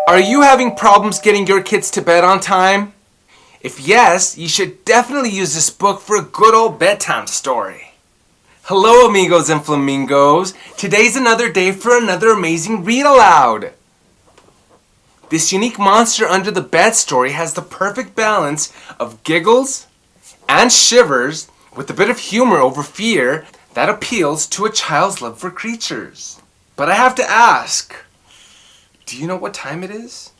Are you having problems getting your kids to bed on time? If yes, you should definitely use this book for a good old bedtime story. Hello amigos and flamingos. Today's another day for another amazing read aloud. This unique monster under the bed story has the perfect balance of giggles and shivers with a bit of humor over fear that appeals to a child's love for creatures. But I have to ask, do you know what time it is?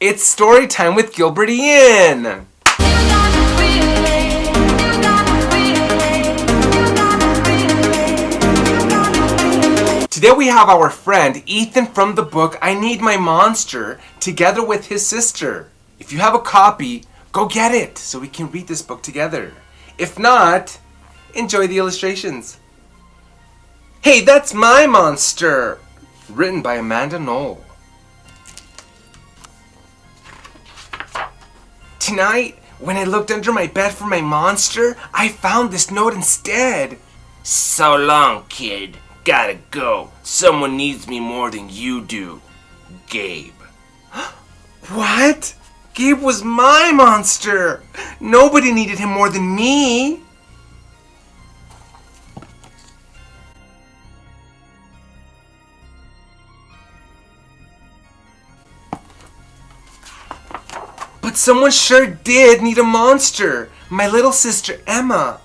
It's story time with Gilbert-Ian! Today we have our friend Ethan from the book I Need My Monster together with his sister. If you have a copy, go get it so we can read this book together. If not, enjoy the illustrations. Hey, that's my monster! Written by Noll. Tonight, when I looked under my bed for my monster, I found this note instead. So long, kid. Gotta go. Someone needs me more than you do. Gabe. What? Gabe was my monster! Nobody needed him more than me! But someone sure did need a monster. My little sister Emma.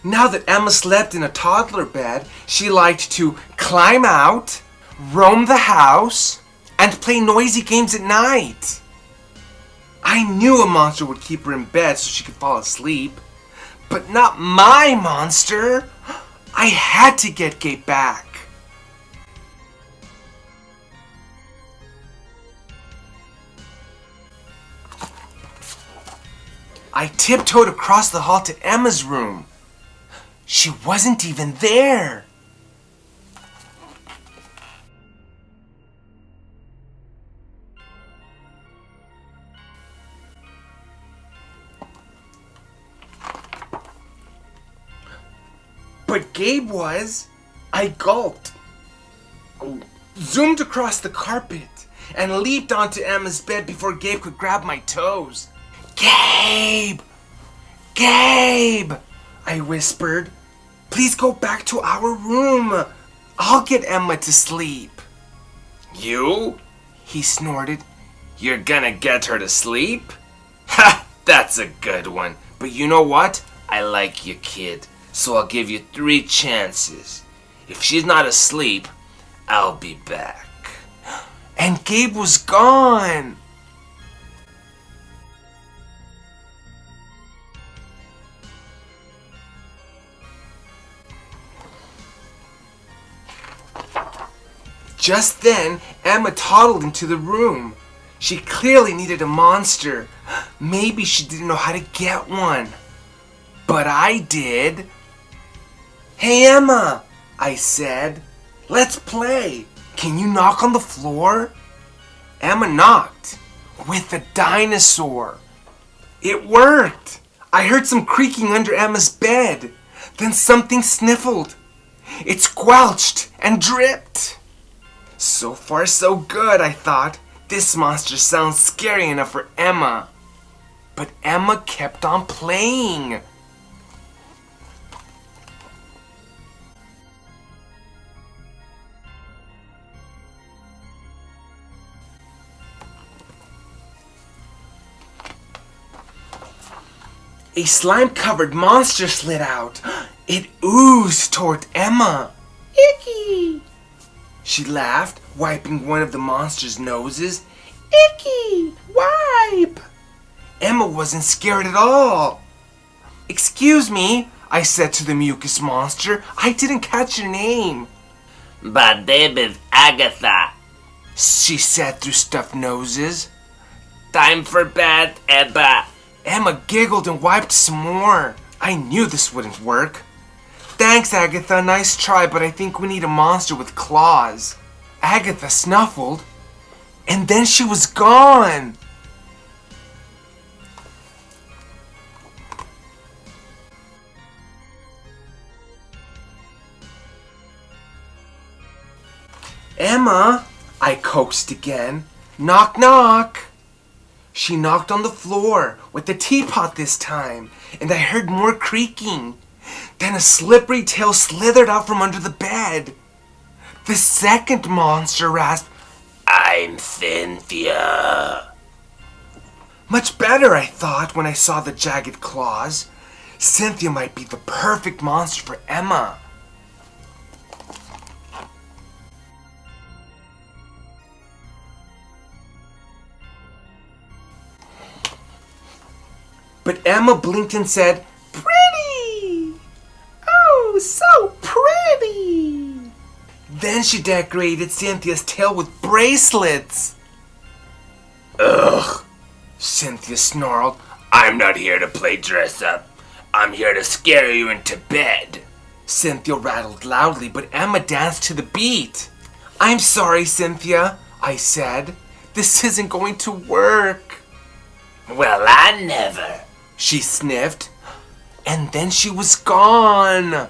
Now that Emma slept in a toddler bed, she liked to climb out, roam the house, and play noisy games at night. I knew a monster would keep her in bed so she could fall asleep. But not my monster. I had to get Gabe back. I tiptoed across the hall to Emma's room. She wasn't even there. But Gabe was. I gulped, zoomed across the carpet, and leaped onto Emma's bed before Gabe could grab my toes. Gabe! Gabe! I whispered. Please go back to our room. I'll get Emma to sleep. You? He snorted. You're gonna get her to sleep? Ha! That's a good one. But you know what? I like you, kid. So I'll give you 3 chances. If she's not asleep, I'll be back. And Gabe was gone. Just then, Emma toddled into the room. She clearly needed a monster. Maybe she didn't know how to get one. But I did. Hey Emma, I said. Let's play. Can you knock on the floor? Emma knocked. With a dinosaur. It worked. I heard some creaking under Emma's bed. Then something sniffled. It squelched and dripped. So far so good, I thought. This monster sounds scary enough for Emma. But Emma kept on playing. A slime-covered monster slid out. It oozed toward Emma. Icky! She laughed, wiping one of the monster's noses. Icky! Wipe! Emma wasn't scared at all. Excuse me, I said to the mucus monster. I didn't catch your name. My name is Agatha, she said through stuffed noses. Time for bed, Emma. Emma giggled and wiped some more. I knew this wouldn't work. Thanks, Agatha. Nice try, but I think we need a monster with claws. Agatha snuffled, and then she was gone. Emma, I coaxed again. Knock, knock. She knocked on the floor with the teapot this time, and I heard more creaking. Then a slippery tail slithered out from under the bed. The second monster rasped, "I'm Cynthia." Much better, I thought, when I saw the jagged claws. Cynthia might be the perfect monster for Emma. But Emma blinked and said, "Pretty! Oh, so pretty!" Then she decorated Cynthia's tail with bracelets. "Ugh," Cynthia snarled. "I'm not here to play dress up. I'm here to scare you into bed." Cynthia rattled loudly, but Emma danced to the beat. "I'm sorry, Cynthia," I said. "This isn't going to work." "Well, I never," she sniffed. And then she was gone.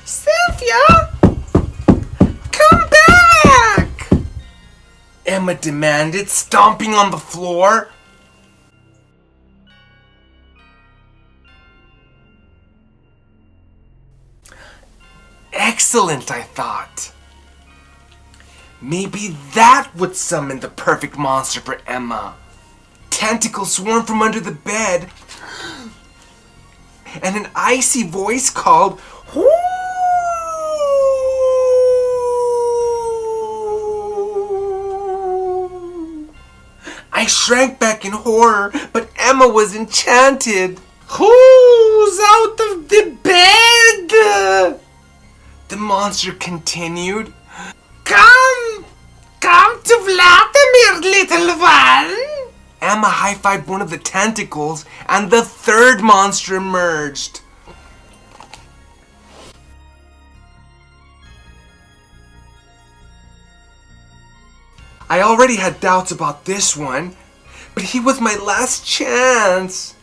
"Cynthia! Come back!" Emma demanded, stomping on the floor. Excellent, I thought. Maybe that would summon the perfect monster for Emma. Tentacles swarmed from under the bed, and an icy voice called, "Whoo!" I shrank back in horror, but Emma was enchanted. "Who's out of the bed?" the monster continued. Come to Vladimir, little one." Emma high-fived one of the tentacles, and the third monster emerged. I already had doubts about this one, but he was my last chance.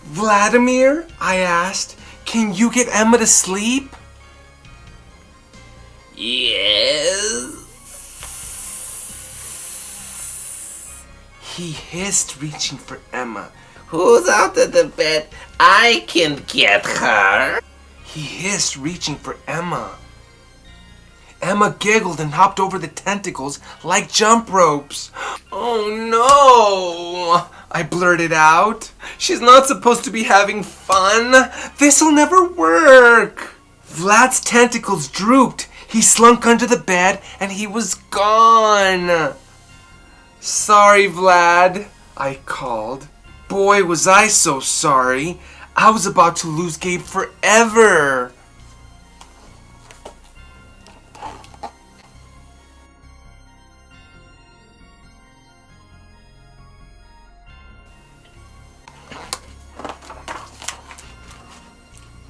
"Vladimir," I asked, "can you get Emma to sleep?" "Yes," he hissed, reaching for Emma. "Who's out of the bed? I can get her." He hissed, reaching for Emma. Emma giggled and hopped over the tentacles like jump ropes. "Oh no," I blurted out. "She's not supposed to be having fun. This'll never work." Vlad's tentacles drooped. He slunk under the bed and he was gone. "Sorry, Vlad," I called. Boy, was I so sorry. I was about to lose Gabe forever.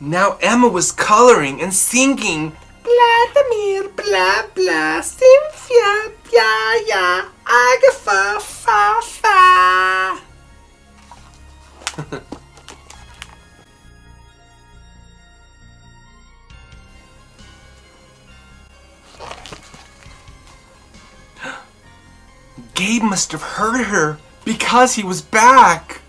Now Emma was coloring and singing, "Vladimir, blah, blah, Cynthia, yeah, yeah, Agatha, fa, fa." Gabe must have heard her because he was back.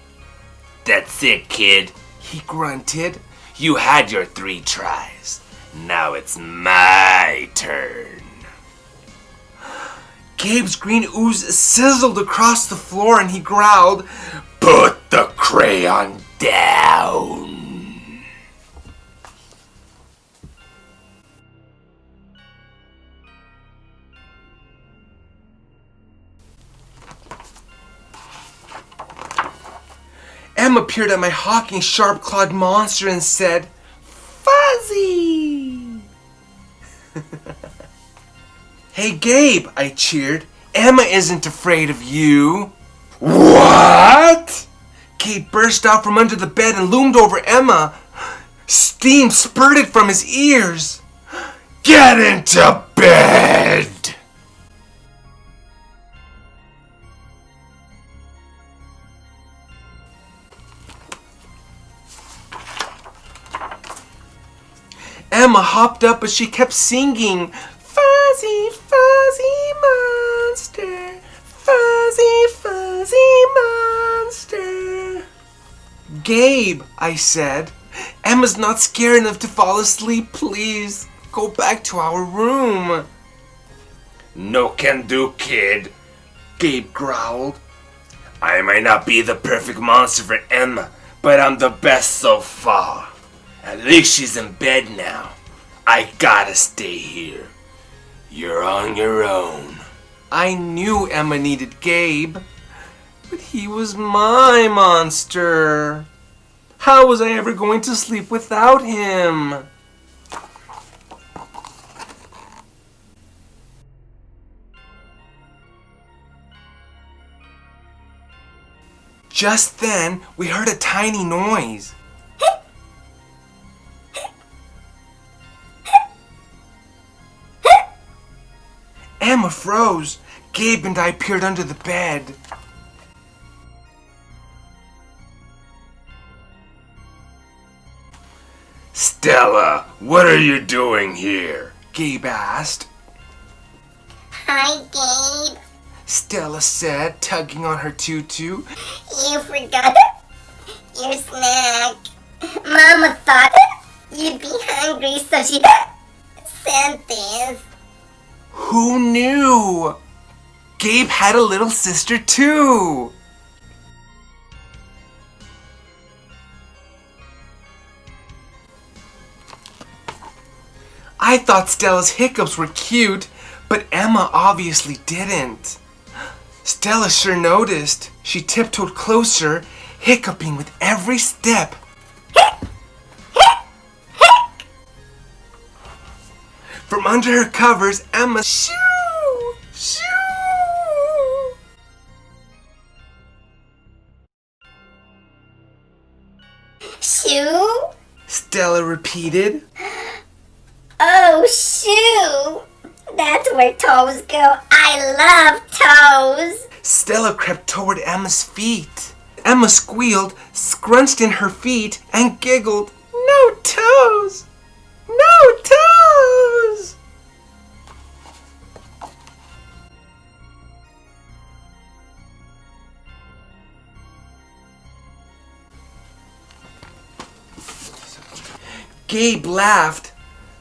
"That's it, kid," he grunted. "You had your 3 tries. Now it's my turn." Gabe's green ooze sizzled across the floor and he growled, "Put the crayon down." Emma peered at my hawking, sharp-clawed monster and said, "Fuzzy!" "Hey, Gabe," I cheered. "Emma isn't afraid of you." "What?" Gabe burst out from under the bed and loomed over Emma. Steam spurted from his ears. "Get into bed!" Emma hopped up, but she kept singing, "Fuzzy, fuzzy monster, fuzzy, fuzzy monster." "Gabe," I said, "Emma's not scared enough to fall asleep. Please, go back to our room." "No can do, kid," Gabe growled. "I might not be the perfect monster for Emma, but I'm the best so far. At least she's in bed now. I gotta stay here. You're on your own." I knew Emma needed Gabe, but he was my monster. How was I ever going to sleep without him? Just then, we heard a tiny noise. Emma froze. Gabe and I peered under the bed. "Stella, what are you doing here?" Gabe asked. "Hi, Gabe. Stella said, tugging on her tutu. You forgot your snack. Mama thought you'd be hungry, so she sent this." Who knew? Gabe had a little sister too. I thought Stella's hiccups were cute, but Emma obviously didn't. Stella sure noticed. She tiptoed closer, hiccuping with every step. From under her covers, Emma shoo, shoo. "Shoo? Stella repeated. Oh, shoo! That's where toes go. I love toes." Stella crept toward Emma's feet. Emma squealed, scrunched in her feet, and giggled. "No toes! No toes!" Gabe laughed.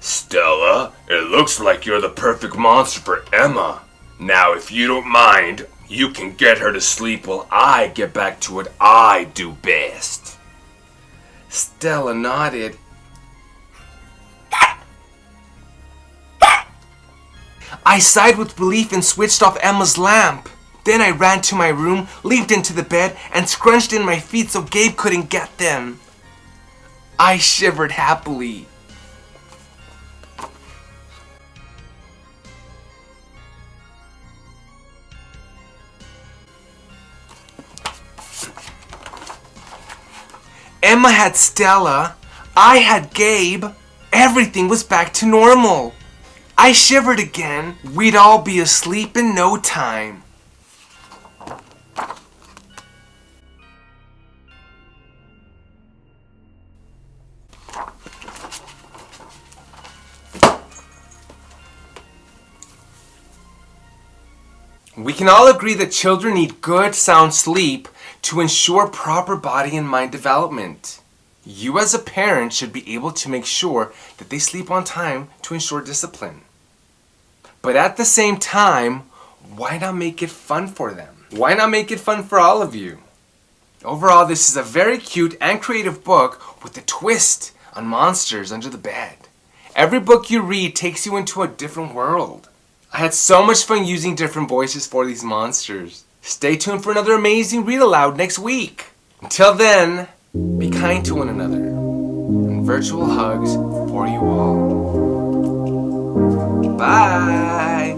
"Stella, it looks like you're the perfect monster for Emma. Now, if you don't mind, you can get her to sleep while I get back to what I do best." Stella nodded. I sighed with relief and switched off Emma's lamp. Then I ran to my room, leaped into the bed, and scrunched in my feet so Gabe couldn't get them. I shivered happily. Emma had Stella. I had Gabe. Everything was back to normal. I shivered again. We'd all be asleep in no time. We can all agree that children need good, sound sleep to ensure proper body and mind development. You as a parent should be able to make sure that they sleep on time to ensure discipline. But at the same time, why not make it fun for them? Why not make it fun for all of you? Overall, this is a very cute and creative book with a twist on monsters under the bed. Every book you read takes you into a different world. I had so much fun using different voices for these monsters. Stay tuned for another amazing read aloud next week. Until then, be kind to one another. And virtual hugs for you all. Bye.